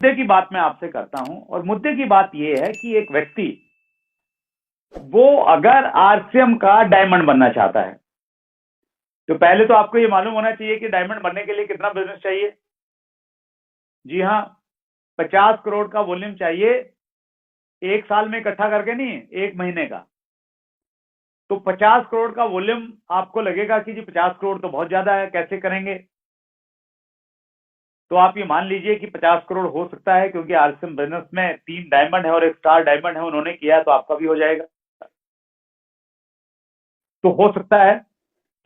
मुद्दे की बात मैं आपसे करता हूं, और मुद्दे की बात यह है कि एक व्यक्ति वो अगर आरसीएम का डायमंड बनना चाहता है, तो पहले तो आपको ये मालूम होना चाहिए कि डायमंड बनने के लिए कितना बिजनेस चाहिए। जी हाँ, 50 करोड़ का वॉल्यूम चाहिए, एक साल में इकट्ठा करके नहीं, एक महीने का। तो 50 करोड़ का वॉल्यूम आपको लगेगा कि जी 50 करोड़ तो बहुत ज्यादा है, कैसे करेंगे? तो आप ये मान लीजिए कि 50 करोड़ हो सकता है, क्योंकि आरसीएम बिजनेस में 3 डायमंड है और एक स्टार डायमंड है, उन्होंने किया है, तो आपका भी हो जाएगा। तो हो सकता है।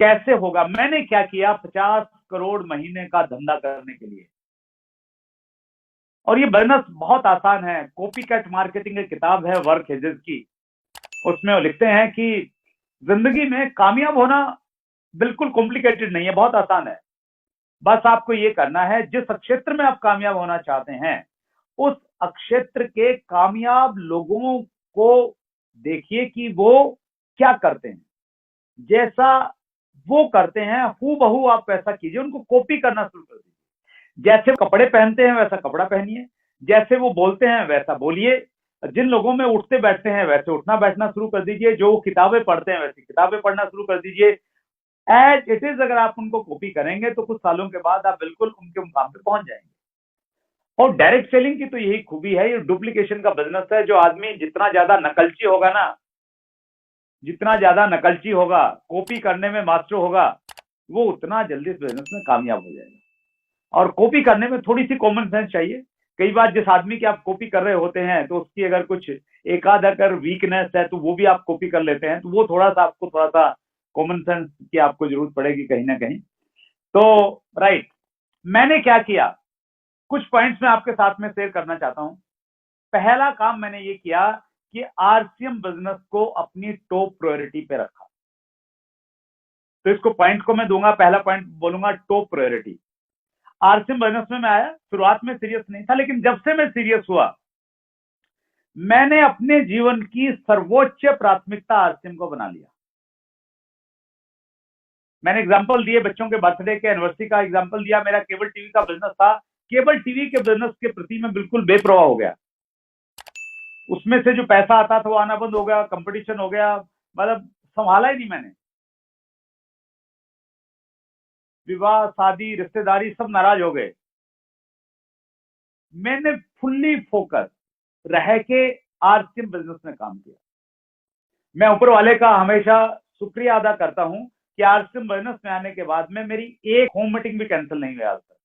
कैसे होगा? मैंने क्या किया, 50 करोड़ महीने का धंधा करने के लिए, और ये बिजनेस बहुत आसान है। कॉपी कैट मार्केटिंग की किताब है वर्क हेजेस की, उसमें वो लिखते हैं कि जिंदगी में कामयाब होना बिल्कुल कॉम्प्लिकेटेड नहीं है, बहुत आसान है। बस आपको ये करना है, जिस क्षेत्र में आप कामयाब होना चाहते हैं उस क्षेत्र के कामयाब लोगों को देखिए कि वो क्या करते हैं, जैसा वो करते हैं हूबहू आप वैसा कीजिए, उनको कॉपी करना शुरू कर दीजिए। जैसे कपड़े पहनते हैं वैसा कपड़ा पहनिए, जैसे वो बोलते हैं वैसा बोलिए, जिन लोगों में उठते बैठते हैं वैसे उठना बैठना शुरू कर दीजिए, जो किताबें पढ़ते हैं वैसी किताबें पढ़ना शुरू कर दीजिए। एज इट इज अगर आप उनको कॉपी करेंगे तो कुछ सालों के बाद आप बिल्कुल उनके मुकाम पे पहुंच जाएंगे। और डायरेक्ट सेलिंग की तो यही खूबी है, ये डुप्लीकेशन का बिजनेस है। जो आदमी जितना ज्यादा नकलची होगा ना, जितना ज्यादा नकलची होगा, कॉपी करने में मास्टर होगा, वो उतना जल्दी इस बिजनेस में कामयाब हो जाएगा। और कॉपी करने में थोड़ी सी कॉमन सेंस चाहिए। कई बार जिस आदमी की आप कॉपी कर रहे होते हैं तो उसकी अगर कुछ एक आध अगर वीकनेस है तो वो भी आप कॉपी कर लेते हैं, तो वो आपको थोड़ा सा कॉमन सेंस की आपको जरूरत पड़ेगी कहीं ना कहीं। तो राइट, मैंने क्या किया, कुछ पॉइंट्स मैं आपके साथ में शेयर करना चाहता हूं। पहला काम मैंने ये किया कि आरसीएम बिजनेस को अपनी टॉप प्रायोरिटी पे रखा। तो इसको पॉइंट को मैं दूंगा, पहला पॉइंट बोलूंगा टॉप प्रायोरिटी। आरसीएम बिजनेस में मैं आया, शुरुआत में सीरियस नहीं था, लेकिन जब से मैं सीरियस हुआ, मैंने अपने जीवन की सर्वोच्च प्राथमिकता आरसीएम को बना लिया। मैंने एग्जांपल दिए, बच्चों के बर्थडे के एनिवर्सरी का एग्जांपल दिया। मेरा केबल टीवी का बिजनेस था, केबल टीवी के बिजनेस के प्रति मैं बिल्कुल बेपरवाह हो गया। उसमें से जो पैसा आता था वो आना बंद हो गया, कंपटीशन हो गया, मतलब संभाला ही नहीं मैंने। विवाह, शादी, रिश्तेदारी सब नाराज हो गए। मैंने फुल्ली फोकस रह के आरसीएम बिजनेस में काम किया। मैं ऊपर वाले का हमेशा शुक्रिया अदा करता हूं कि आरसीएम बिजनेस में आने के बाद में मेरी एक होम मीटिंग भी कैंसिल नहीं हुई आज तक।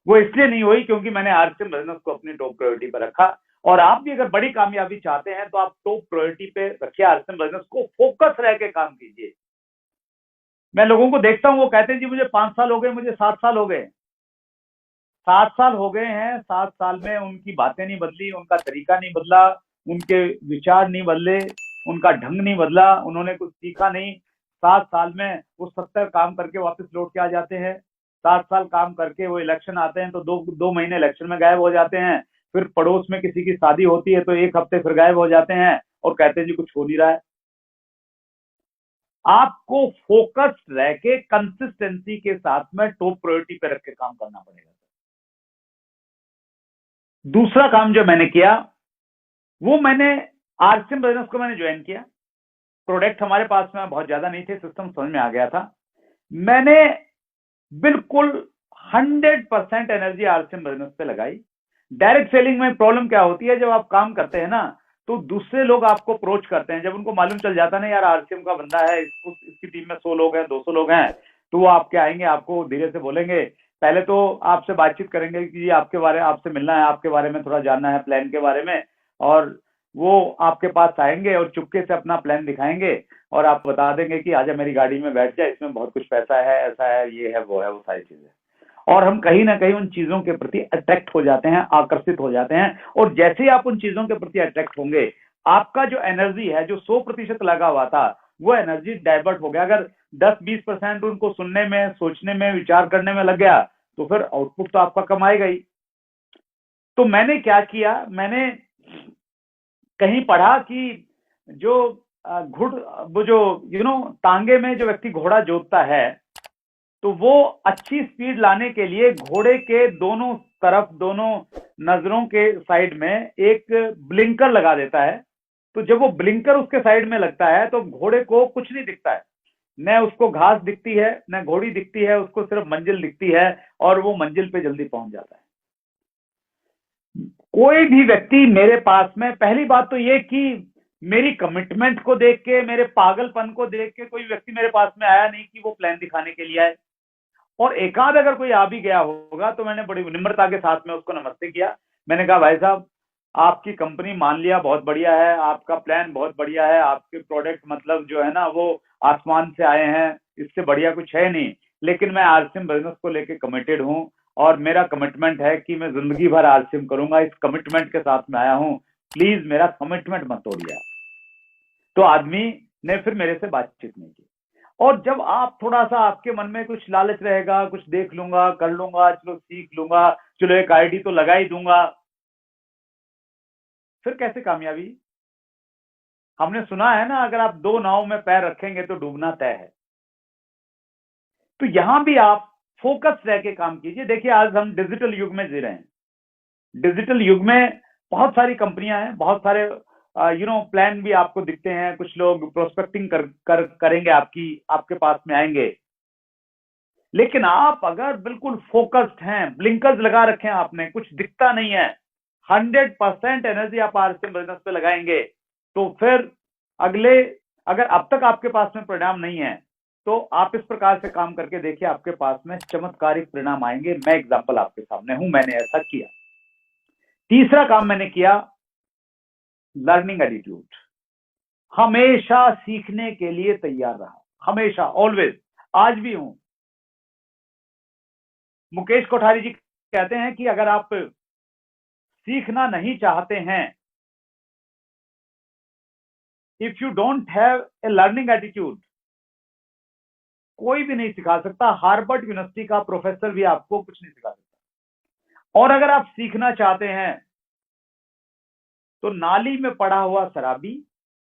वो इसलिए नहीं हुई क्योंकि मैंने आरसीएम बिजनेस को अपनी टॉप प्रायोरिटी पर रखा। और आप भी अगर बड़ी कामयाबी चाहते हैं तो आप टॉप प्रायोरिटी पे रखिए आरसीएम बिजनेस को, फोकस रह के काम कीजिए। मैं लोगों को देखता हूं, वो कहते हैं जी मुझे 5 साल हो गए, मुझे 7 साल हो गए। 7 साल हो गए हैं, 7 साल में उनकी बातें नहीं बदली, उनका तरीका नहीं बदला, उनके विचार नहीं बदले, उनका ढंग नहीं बदला, उन्होंने कुछ सीखा नहीं। 7 साल में वो 70 काम करके वापस लौट के आ जाते हैं। 7 साल काम करके वो इलेक्शन आते हैं तो दो महीने इलेक्शन में गायब हो जाते हैं। फिर पड़ोस में किसी की शादी होती है तो एक हफ्ते फिर गायब हो जाते हैं और कहते हैं जी कुछ हो नहीं रहा है। आपको फोकस्ड रह के कंसिस्टेंसी के साथ में टॉप प्रायोरिटी पे रख के काम करना पड़ेगा। दूसरा काम जो मैंने किया वो मैंने आरसीएम बिजनेस को मैंने ज्वाइन किया। प्रोडक्ट हमारे पास में बहुत ज्यादा नहीं थे, सिस्टम समझ में आ गया था। मैंने बिल्कुल 100% एनर्जी आरसीएम बिजनेस पे लगाई। डायरेक्ट सेलिंग में प्रॉब्लम क्या होती है, जब आप काम करते हैं ना तो दूसरे लोग आपको अप्रोच करते हैं। जब उनको मालूम चल जाता है ना यार आरसीएम का बंदा है, इसकी टीम में 100 लोग हैं, 200 लोग हैं, तो वो आपके आएंगे, आपको धीरे से बोलेंगे। पहले तो आपसे बातचीत करेंगे कि आपके बारे में, आपसे मिलना है, आपके बारे में थोड़ा जानना है, प्लान के बारे में। और वो आपके पास आएंगे और चुपके से अपना प्लान दिखाएंगे और आप बता देंगे कि आजा मेरी गाड़ी में बैठ जाए, इसमें बहुत कुछ पैसा है, ऐसा है, ये है, वो है, वो सारी चीजें। और हम कहीं ना कहीं उन चीजों के प्रति अट्रैक्ट हो जाते हैं, आकर्षित हो जाते हैं। और जैसे ही आप उन चीजों के प्रति अट्रैक्ट होंगे, आपका जो एनर्जी है, जो 100% लगा हुआ था, वो एनर्जी डाइवर्ट हो गया। अगर 10-20% उनको सुनने में, सोचने में, विचार करने में लग गया तो फिर आउटपुट तो आपका कम आएगा ही। तो मैंने क्या किया, मैंने कहीं पढ़ा कि जो वो जो तांगे में जो व्यक्ति घोड़ा जोतता है, तो वो अच्छी स्पीड लाने के लिए घोड़े के दोनों तरफ दोनों नजरों के साइड में एक ब्लिंकर लगा देता है। तो जब वो ब्लिंकर उसके साइड में लगता है तो घोड़े को कुछ नहीं दिखता है, न उसको घास दिखती है न घोड़ी दिखती है, उसको सिर्फ मंजिल दिखती है और वो मंजिल पे जल्दी पहुंच जाता है। कोई भी व्यक्ति मेरे पास में, पहली बात तो ये कि मेरी कमिटमेंट को देख के, मेरे पागलपन को देख के कोई व्यक्ति मेरे पास में आया नहीं कि वो प्लान दिखाने के लिए आए। और एकाध अगर कोई आ भी गया होगा तो मैंने बड़ी निम्रता के साथ में उसको नमस्ते किया। मैंने कहा भाई साहब, आपकी कंपनी मान लिया बहुत बढ़िया है, आपका प्लान बहुत बढ़िया है, आपके प्रोडक्ट मतलब जो है ना वो आसमान से आए हैं, इससे बढ़िया कुछ है नहीं, लेकिन मैं आरसीएम बिजनेस को लेके कमिटेड हूं और मेरा कमिटमेंट है कि मैं जिंदगी भर आरसीएम करूंगा, इस कमिटमेंट के साथ में आया हूं, प्लीज मेरा कमिटमेंट मत तोड़िए। तो आदमी ने फिर मेरे से बातचीत नहीं की। और जब आप थोड़ा सा, आपके मन में कुछ लालच रहेगा, कुछ देख लूंगा, कर लूंगा, चलो सीख लूंगा, चलो एक आईडी तो लगा ही दूंगा, फिर कैसे कामयाबी? हमने सुना है ना, अगर आप दो नाव में पैर रखेंगे तो डूबना तय है। तो यहां भी आप फोकस रह के काम कीजिए। देखिए आज हम डिजिटल युग में जी रहे हैं। डिजिटल युग में बहुत सारी कंपनियां हैं, बहुत सारे प्लान भी आपको दिखते हैं, कुछ लोग प्रोस्पेक्टिंग करेंगे, आपके पास में आएंगे। लेकिन आप अगर बिल्कुल फोकस्ड हैं, ब्लिंकर्स लगा रखे हैं आपने, कुछ दिखता नहीं है, 100% एनर्जी आप आरसीएम बिजनेस पे लगाएंगे, तो फिर अगर अब तक आपके पास में परिणाम नहीं है तो आप इस प्रकार से काम करके देखिए, आपके पास में चमत्कारिक परिणाम आएंगे। मैं एग्जांपल आपके सामने हूं, मैंने ऐसा किया। तीसरा काम मैंने किया, लर्निंग एटीट्यूड। हमेशा सीखने के लिए तैयार रहा, हमेशा, ऑलवेज, आज भी हूं। मुकेश कोठारी जी कहते हैं कि अगर आप सीखना नहीं चाहते हैं, if you don't have a learning attitude, कोई भी नहीं सिखा सकता। हार्वर्ड यूनिवर्सिटी का प्रोफेसर भी आपको कुछ नहीं सिखा सकता। और अगर आप सीखना चाहते हैं तो नाली में पड़ा हुआ शराबी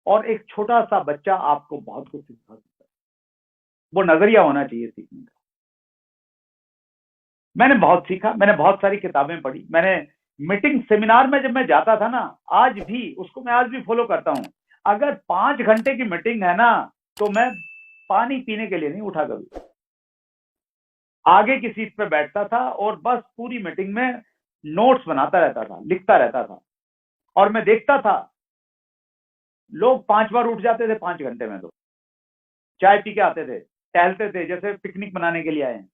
और एक छोटा सा बच्चा आपको बहुत कुछ सिखा सकता है। वो नजरिया होना चाहिए सीखने का। मैंने बहुत सीखा, मैंने बहुत सारी किताबें पढ़ी, मैंने मीटिंग सेमिनार में जब मैं जाता था ना, आज भी उसको मैं आज भी फॉलो करता हूं। अगर 5 घंटे की मीटिंग है ना, तो मैं पानी पीने के लिए नहीं उठा कभी, आगे की सीट पे बैठता था और बस पूरी मीटिंग में नोट्स बनाता रहता था, लिखता रहता था। और मैं देखता था लोग 5 बार उठ जाते थे 5 घंटे में, तो चाय पी के आते थे, टहलते थे जैसे पिकनिक मनाने के लिए आए हैं।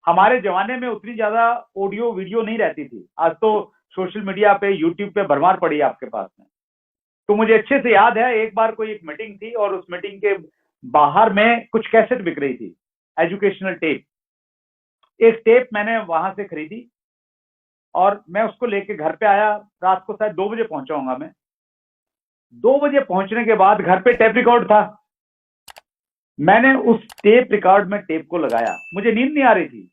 हमारे जमाने में उतनी ज्यादा ऑडियो वीडियो नहीं रहती थी, आज तो सोशल मीडिया पे, यूट्यूब पे भरमार पड़ी है आपके पास में। तो मुझे अच्छे से याद है, एक बार कोई एक मीटिंग थी और उस मीटिंग के बाहर में कुछ कैसेट बिक रही थी, एजुकेशनल टेप। एक टेप मैंने वहां से खरीदी और मैं उसको लेके घर पे आया। रात को शायद 2 बजे पहुंचा होऊंगा मैं। 2 बजे पहुंचने के बाद घर पे टेप रिकॉर्ड था। मैंने उस टेप रिकॉर्ड में टेप को लगाया, मुझे नींद नहीं आ रही थी।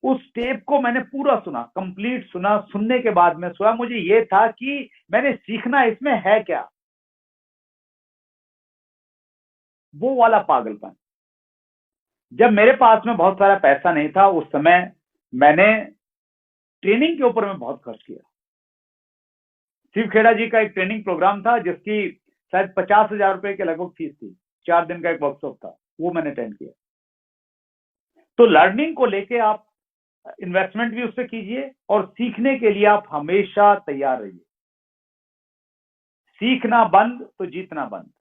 उस टेप को मैंने पूरा सुना, कंप्लीट सुना। सुनने के बाद में सोया, मुझे ये था कि मैंने सीखना इसमें है क्या, वो वाला पागलपन। जब मेरे पास में बहुत सारा पैसा नहीं था उस समय, मैंने ट्रेनिंग के ऊपर में बहुत खर्च किया। शिव खेड़ा जी का एक ट्रेनिंग प्रोग्राम था जिसकी शायद 50,000 रुपए के लगभग फीस थी। 4 दिन का एक वर्कशॉप था, वो मैंने अटेंड किया। तो लर्निंग को लेके आप इन्वेस्टमेंट भी उससे कीजिए और सीखने के लिए आप हमेशा तैयार रहिए। सीखना बंद तो जीतना बंद।